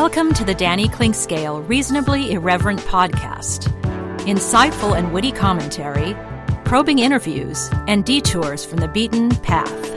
Welcome to the Danny Clinkscale Reasonably Irreverent podcast. Insightful and witty commentary, probing interviews, and detours from the beaten path.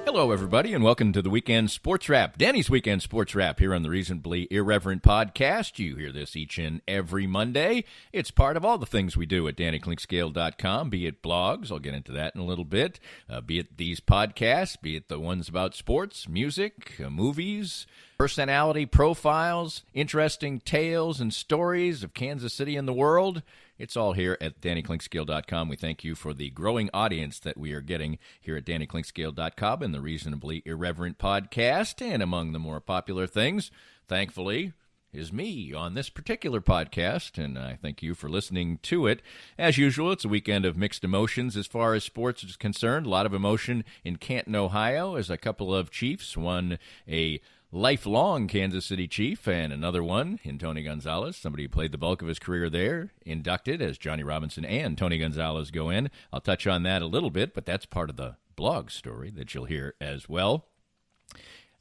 Hello, everybody, and welcome to the Weekend Sports Wrap, Danny's Weekend Sports Wrap here on the Reasonably Irreverent podcast. You hear this each and every Monday. It's part of all the things we do at DannyClinkscale.com, be it blogs, I'll get into that in a little bit, be it these podcasts, be it the ones about sports, music, movies, personality profiles, interesting tales and stories of Kansas City and the world. It's all here at DannyClinkscale.com. We thank you for the growing audience that we are getting here at DannyClinkscale.com and the Reasonably Irreverent podcast. And among the more popular things, thankfully, is me on this particular podcast, and I thank you for listening to it. As usual, it's a weekend of mixed emotions as far as sports is concerned. A lot of emotion in Canton, Ohio, as a couple of Chiefs won a lifelong Kansas City Chief, and another one in Tony Gonzalez, somebody who played the bulk of his career there, inducted as Johnny Robinson and Tony Gonzalez go in. I'll touch on that a little bit, but that's part of the blog story that you'll hear as well.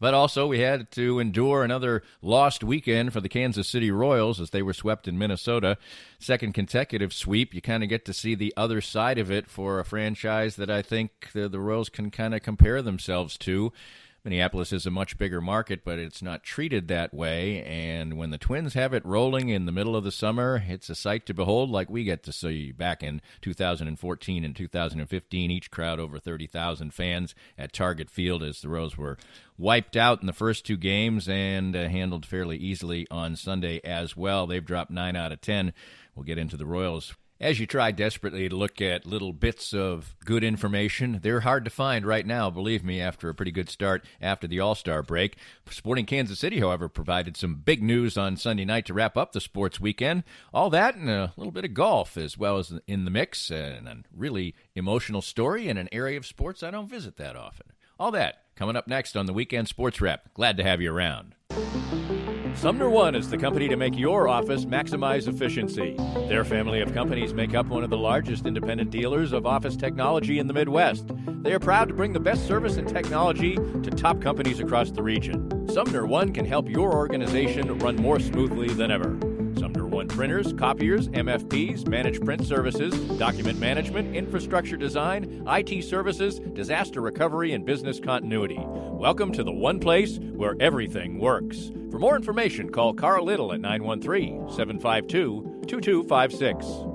But also, we had to endure another lost weekend for the Kansas City Royals as they were swept in Minnesota. Second consecutive sweep. You kind of get to see the other side of it for a franchise that I think the Royals can kind of compare themselves to. Minneapolis is a much bigger market, but it's not treated that way, and when the Twins have it rolling in the middle of the summer, it's a sight to behold like we get to see back in 2014 and 2015, each crowd over 30,000 fans at Target Field as the Royals were wiped out in the first two games and handled fairly easily on Sunday as well. They've dropped 9 out of 10. We'll get into the Royals. As you try desperately to look at little bits of good information, they're hard to find right now, believe me, after a pretty good start after the All-Star break. Sporting Kansas City, however, provided some big news on Sunday night to wrap up the sports weekend. All that and a little bit of golf as well as in the mix, and a really emotional story in an area of sports I don't visit that often. All that coming up next on the Weekend Sports Wrap. Glad to have you around. Sumner One is the company to make your office maximize efficiency. Their family of companies make up one of the largest independent dealers of office technology in the Midwest. They are proud to bring the best service and technology to top companies across the region. Sumner One can help your organization run more smoothly than ever. Sumner One printers, copiers, MFPs, managed print services, document management, infrastructure design, IT services, disaster recovery, and business continuity. Welcome to the one place where everything works. For more information, call Carl Little at 913-752-2256.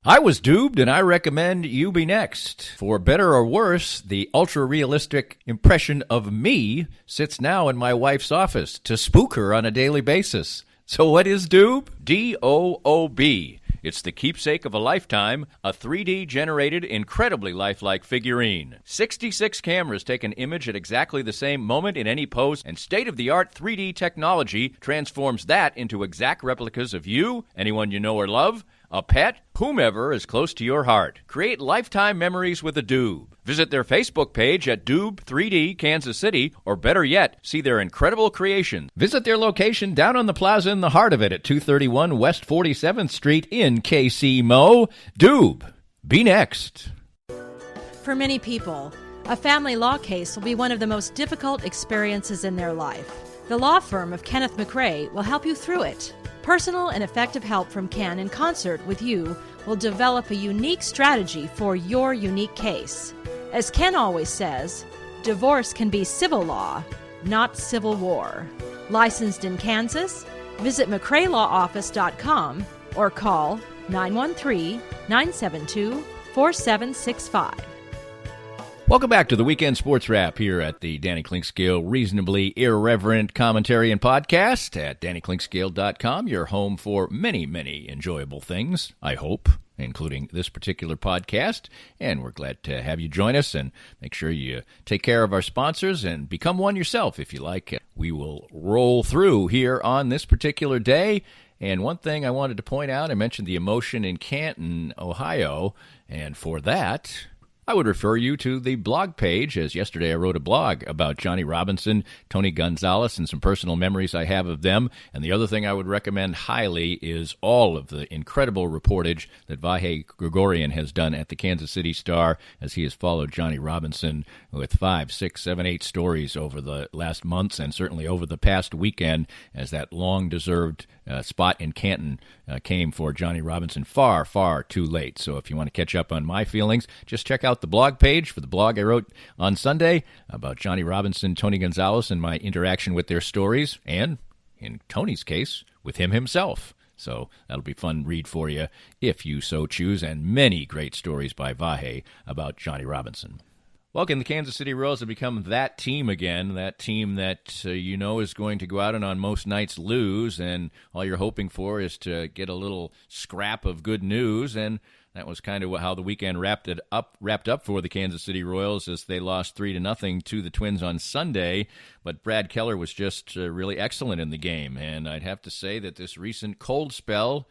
I was duped, and I recommend you be next. For better or worse, the ultra-realistic impression of me sits now in my wife's office to spook her on a daily basis. So what is Doob? D-O-O-B. It's the keepsake of a lifetime, a 3D-generated, incredibly lifelike figurine. 66 cameras take an image at exactly the same moment in any pose, and state-of-the-art 3D technology transforms that into exact replicas of you, anyone you know or love, a pet, whomever is close to your heart. Create lifetime memories with a Doob. Visit their Facebook page at Doob 3D Kansas City, or better yet, see their incredible creations. Visit their location down on the plaza in the heart of it at 231 West 47th Street in KC Mo. Doob, be next. For many people, a family law case will be one of the most difficult experiences in their life. The law firm of Kenneth McRae will help you through it. Personal and effective help from Ken in concert with you will develop a unique strategy for your unique case. As Ken always says, divorce can be civil law, not civil war. Licensed in Kansas? Visit McRaeLawOffice.com or call 913-972-4765. Welcome back to the Weekend Sports Wrap here at the Danny Clinkscale Reasonably Irreverent Commentary and Podcast at DannyClinkscale.com, your home for many, many enjoyable things, I hope, including this particular podcast. And we're glad to have you join us, and make sure you take care of our sponsors and become one yourself if you like. We will roll through here on this particular day. And one thing I wanted to point out, I mentioned the emotion in Canton, Ohio, and for that, I would refer you to the blog page, as yesterday I wrote a blog about Johnny Robinson, Tony Gonzalez, and some personal memories I have of them. And the other thing I would recommend highly is all of the incredible reportage that Vahe Gregorian has done at the Kansas City Star, as he has followed Johnny Robinson with 5, 6, 7, 8 stories over the last months and certainly over the past weekend, as that long-deserved spot in Canton came for Johnny Robinson far, far too late. So if you want to catch up on my feelings, just check out the blog page for the blog I wrote on Sunday about Johnny Robinson, Tony Gonzalez, and my interaction with their stories, and, in Tony's case, with him himself. So that'll be a fun read for you if you so choose, and many great stories by Vahe about Johnny Robinson. Well, the Kansas City Royals have become that team again, that team that is going to go out and on most nights lose, and all you're hoping for is to get a little scrap of good news, and that was kind of how the weekend wrapped up for the Kansas City Royals, as they lost 3-0 to the Twins on Sunday. But Brad Keller was just really excellent in the game, and I'd have to say that this recent cold spell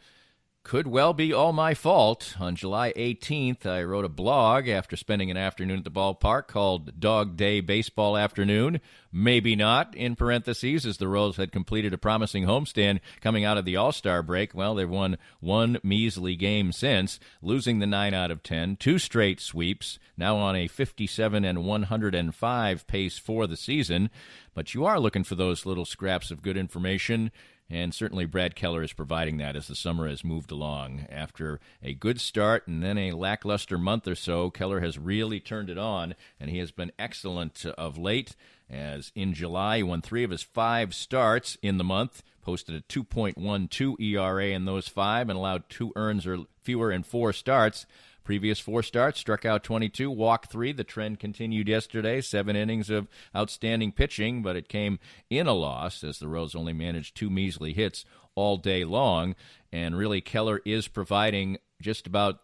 could well be all my fault. On July 18th, I wrote a blog after spending an afternoon at the ballpark called Dog Day Baseball Afternoon. Maybe not, in parentheses, as the Royals had completed a promising homestand coming out of the All-Star break. Well, they've won one measly game since, losing the 9 out of 10, 2 straight sweeps, now on a 57-105 pace for the season. But you are looking for those little scraps of good information, and certainly Brad Keller is providing that as the summer has moved along. After a good start and then a lackluster month or so, Keller has really turned it on, and he has been excellent of late, as in July he won 3 of his 5 starts in the month, posted a 2.12 ERA in those 5, and allowed 2 earns or fewer in 4 starts. Previous 4 starts, struck out 22, walked 3. The trend continued yesterday, 7 innings of outstanding pitching, but it came in a loss, as the Royals only managed 2 measly hits all day long. And really, Keller is providing just about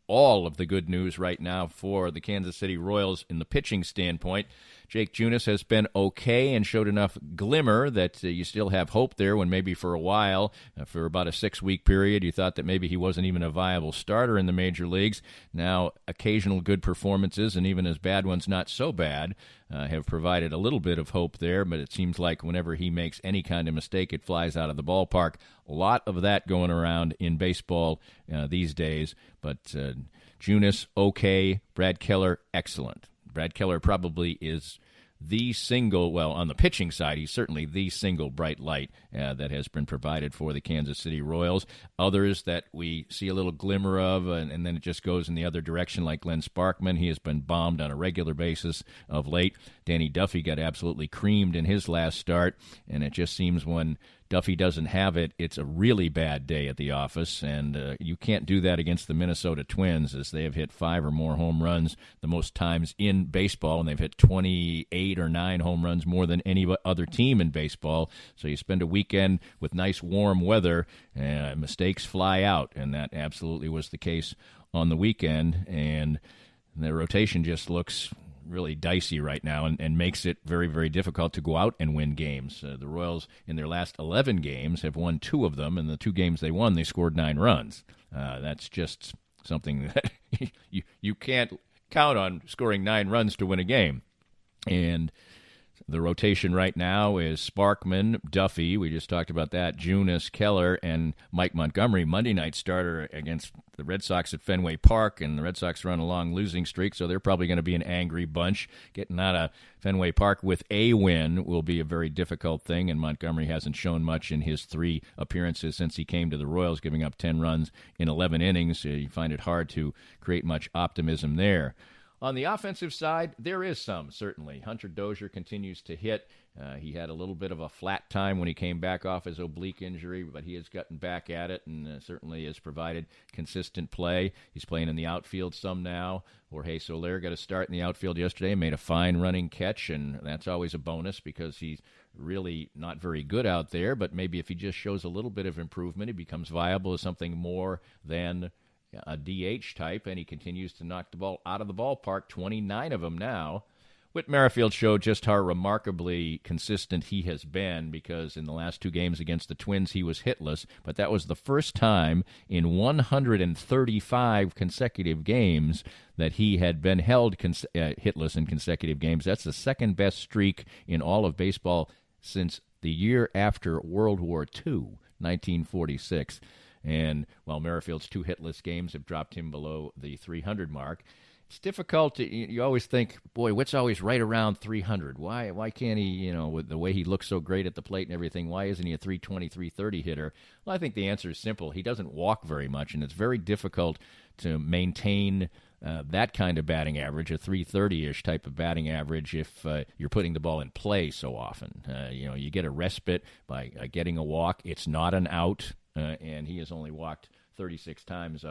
all of the good news right now for the Kansas City Royals in the pitching standpoint. Jake Junis has been okay and showed enough glimmer that you still have hope there, when maybe for a while, for about a 6-week period, you thought that maybe he wasn't even a viable starter in the major leagues. Now, occasional good performances, and even his bad ones not so bad, have provided a little bit of hope there, but it seems like whenever he makes any kind of mistake, it flies out of the ballpark. A lot of that going around in baseball these days, but Junis, okay. Brad Keller, excellent. Brad Keller probably is the single, well, on the pitching side, he's certainly the single bright light that has been provided for the Kansas City Royals. Others that we see a little glimmer of, and then it just goes in the other direction, like Glenn Sparkman. He has been bombed on a regular basis of late. Danny Duffy got absolutely creamed in his last start, and it just seems when Duffy doesn't have it, it's a really bad day at the office, and you can't do that against the Minnesota Twins, as they have hit 5 or more home runs the most times in baseball, and they've hit 28 or 9 home runs more than any other team in baseball. So you spend a weekend with nice warm weather, mistakes fly out, and that absolutely was the case on the weekend, and the rotation just looks really dicey right now, and makes it very, very difficult to go out and win games. The Royals, in their last 11 games, have won 2 of them, and the 2 games they won, they scored 9 runs. That's just something that you can't count on, scoring 9 runs to win a game. And the rotation right now is Sparkman, Duffy, we just talked about that, Junis, Keller, and Mike Montgomery, Monday night starter against the Red Sox at Fenway Park, and the Red Sox run a long losing streak, so they're probably going to be an angry bunch. Getting out of Fenway Park with a win will be a very difficult thing, and Montgomery hasn't shown much in his 3 appearances since he came to the Royals, giving up 10 runs in 11 innings. You find it hard to create much optimism there. On the offensive side, there is some, certainly. Hunter Dozier continues to hit. He had a little bit of a flat time when he came back off his oblique injury, but he has gotten back at it and certainly has provided consistent play. He's playing in the outfield some now. Jorge Soler got a start in the outfield yesterday, made a fine running catch, and that's always a bonus because he's really not very good out there, but maybe if he just shows a little bit of improvement, he becomes viable as something more than a DH type, and he continues to knock the ball out of the ballpark, 29 of them now. Whit Merrifield showed just how remarkably consistent he has been, because in the last 2 games against the Twins, he was hitless, but that was the first time in 135 consecutive games that he had been held hitless in consecutive games. That's the second best streak in all of baseball since the year after World War II, 1946. And while Merrifield's 2 hitless games have dropped him below the 300 mark, it's difficult to, you always think, boy, Whit's always right around 300. Why can't he, with the way he looks so great at the plate and everything, why isn't he a 320, 330 hitter? Well, I think the answer is simple. He doesn't walk very much, and it's very difficult to maintain that kind of batting average, a 330-ish type of batting average, if you're putting the ball in play so often. You get a respite by getting a walk. It's not an out, and he has only walked 36 times,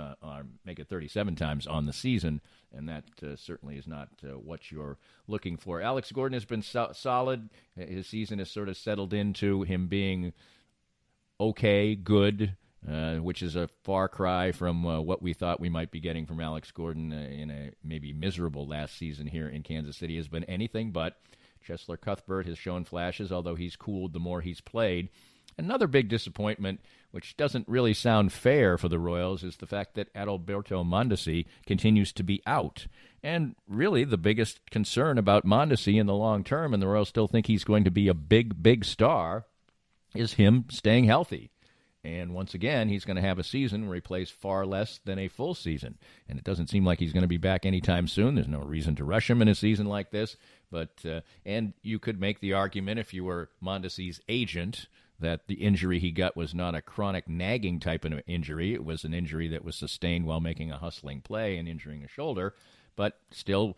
make it 37 times on the season, and that certainly is not what you're looking for. Alex Gordon has been solid. His season has sort of settled into him being okay, good, which is a far cry from what we thought we might be getting from Alex Gordon in a maybe miserable last season here in Kansas City. Has been anything but. Cheslor Cuthbert has shown flashes, although he's cooled the more he's played. Another big disappointment, which doesn't really sound fair for the Royals, is the fact that Adalberto Mondesi continues to be out. And really the biggest concern about Mondesi in the long term, and the Royals still think he's going to be a big, big star, is him staying healthy. And once again, he's going to have a season where he plays far less than a full season. And it doesn't seem like he's going to be back anytime soon. There's no reason to rush him in a season like this. But and you could make the argument, if you were Mondesi's agent, that the injury he got was not a chronic nagging type of injury. It was an injury that was sustained while making a hustling play and injuring a shoulder. But still,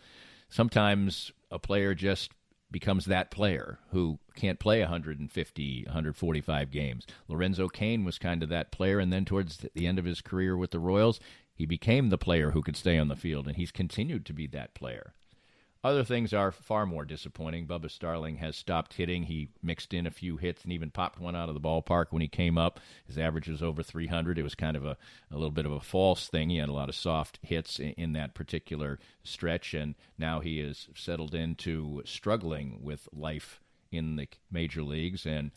sometimes a player just becomes that player who can't play 150, 145 games. Lorenzo Cain was kind of that player, and then towards the end of his career with the Royals, he became the player who could stay on the field, and he's continued to be that player. Other things are far more disappointing. Bubba Starling has stopped hitting. He mixed in a few hits and even popped one out of the ballpark when he came up. His average was over 300. It was kind of a little bit of a false thing. He had a lot of soft hits in that particular stretch, and now he is settled into struggling with life in the major leagues, and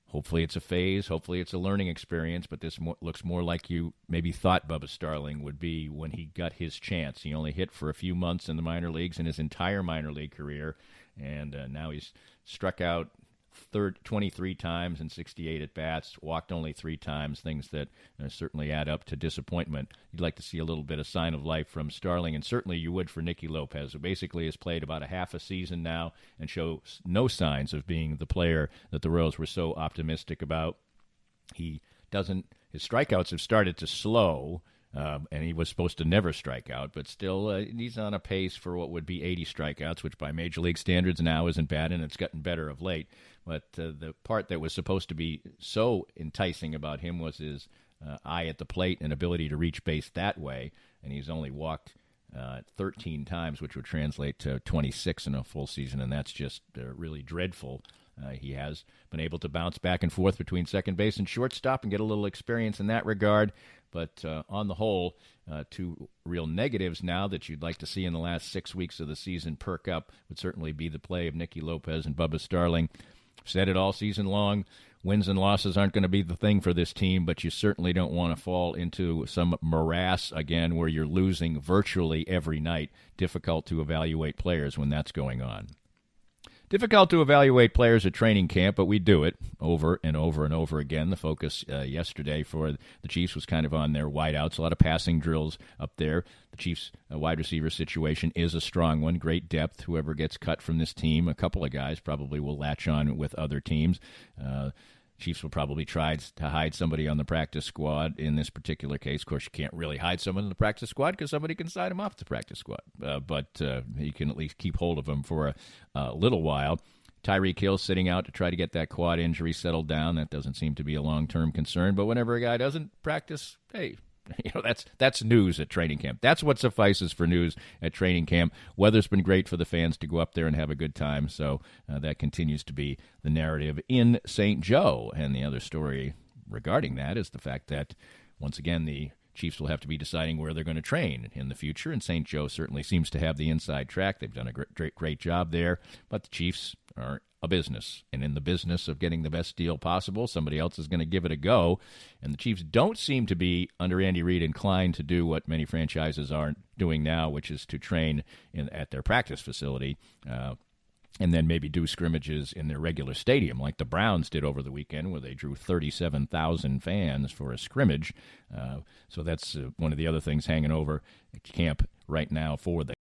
hopefully it's a phase. Hopefully it's a learning experience, but this looks more like you maybe thought Bubba Starling would be when he got his chance. He only hit for a few months in the minor leagues in his entire minor league career, and now he's struck out 23 times and 68 at-bats, walked only 3 times, things that certainly add up to disappointment. You'd like to see a little bit of sign of life from Starling, and certainly you would for Nicky Lopez, who basically has played about a half a season now and shows no signs of being the player that the Royals were so optimistic about. His strikeouts have started to slow, and he was supposed to never strike out, but still he's on a pace for what would be 80 strikeouts, which by Major League standards now isn't bad, and it's gotten better of late. But the part that was supposed to be so enticing about him was his eye at the plate and ability to reach base that way, and he's only walked 13 times, which would translate to 26 in a full season, and that's just really dreadful. He has been able to bounce back and forth between second base and shortstop and get a little experience in that regard. But on the whole, 2 real negatives now that you'd like to see in the last 6 weeks of the season perk up would certainly be the play of Nicky Lopez and Bubba Starling. I've said it all season long. Wins and losses aren't going to be the thing for this team, but you certainly don't want to fall into some morass again where you're losing virtually every night. Difficult to evaluate players when that's going on. Difficult to evaluate players at training camp, but we do it over and over and over again. The focus yesterday for the Chiefs was kind of on their wideouts, a lot of passing drills up there. The Chiefs' wide receiver situation is a strong one, great depth. Whoever gets cut from this team, a couple of guys probably will latch on with other teams. Chiefs will probably try to hide somebody on the practice squad in this particular case. Of course, you can't really hide someone in the practice squad because somebody can sign him off the practice squad. But you can at least keep hold of him for a little while. Tyreek Hill sitting out to try to get that quad injury settled down. That doesn't seem to be a long-term concern. But whenever a guy doesn't practice, hey, that's news at training camp. That's what suffices for news at training camp. Weather's been great for the fans to go up there and have a good time, so that continues to be the narrative in St. Joe. And the other story regarding that is the fact that, once again, the Chiefs will have to be deciding where they're going to train in the future, and St. Joe certainly seems to have the inside track. They've done a great job there, but the Chiefs are a business, and in the business of getting the best deal possible, somebody else is going to give it a go, and the Chiefs don't seem to be, under Andy Reid, inclined to do what many franchises aren't doing now, which is to train at their practice facility, and then maybe do scrimmages in their regular stadium, like the Browns did over the weekend, where they drew 37,000 fans for a scrimmage. So that's one of the other things hanging over camp right now for the